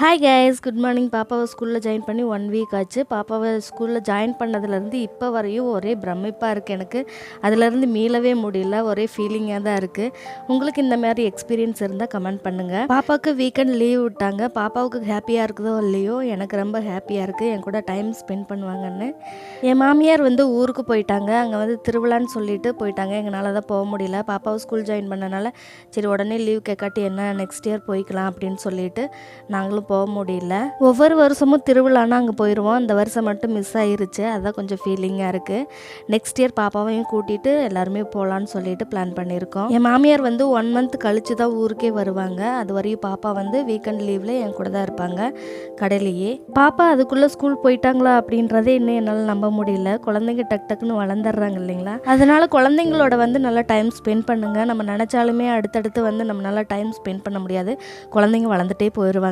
Hi guys, good morning. பாப்பாவை ஸ்கூலில் join பண்ணி 1 வீக் ஆச்சு. பாப்பாவை ஸ்கூலில் ஜாயின் பண்ணதுலேருந்து இப்போ வரையும் ஒரே பிரமிப்பாக இருக்குது. எனக்கு அதிலேருந்து மீளவே முடியல. ஒரே ஃபீலிங்காக தான் இருக்குது. உங்களுக்கு இந்த மாதிரி எக்ஸ்பீரியன்ஸ் இருந்தால் கமெண்ட் பண்ணுங்கள். பாப்பாவுக்கு வீக்கெண்ட் லீவ் விட்டாங்க. பாப்பாவுக்கு ஹாப்பியாக இருக்குதோ இல்லையோ, எனக்கு ரொம்ப ஹாப்பியாக இருக்குது. என் கூட டைம் ஸ்பெண்ட் பண்ணுவாங்கன்னு. என் மாமியார் ஊருக்கு போயிட்டாங்க. அங்கே திருவிழான்னு சொல்லிட்டு போயிட்டாங்க. எங்களால் தான் போக முடியல. பாப்பாவை ஸ்கூல் ஜாயின் பண்ணனால சரி உடனே லீவ் கேட்காட்டி என்ன, நெக்ஸ்ட் இயர் போய்க்கலாம் அப்படின்னு சொல்லிட்டு நாங்களும் போக முடியல. ஒவ்வொரு வருஷமும் திருவிழானா அங்கே போயிடுவோம். அந்த வருஷம் மட்டும் மிஸ் ஆயிருச்சு. அதான் கொஞ்சம் ஃபீலிங்காக இருக்குது. நெக்ஸ்ட் இயர் பாப்பாவையும் கூட்டிகிட்டு எல்லாருமே போகலான்னு சொல்லிட்டு பிளான் பண்ணியிருக்கோம். என் மாமியார் 1 மந்த் கழிச்சு தான் ஊருக்கே வருவாங்க. அது வரையும் பாப்பா வீக்கெண்ட் லீவில் என் கூட தான் இருப்பாங்க கடையிலேயே. பாப்பா அதுக்குள்ளே ஸ்கூல் போயிட்டாங்களா அப்படின்றதே இன்னும் என்னால் நம்ப முடியல. குழந்தைங்க டக்குன்னு வளர்ந்துடுறாங்க இல்லைங்களா? அதனால குழந்தைங்களோட நல்லா டைம் ஸ்பெண்ட் பண்ணுங்கள். நம்ம நினச்சாலுமே அடுத்தடுத்து நம்ம நல்லா டைம் ஸ்பெண்ட் பண்ண முடியாது. குழந்தைங்க வளர்ந்துட்டே போயிடுவாங்க.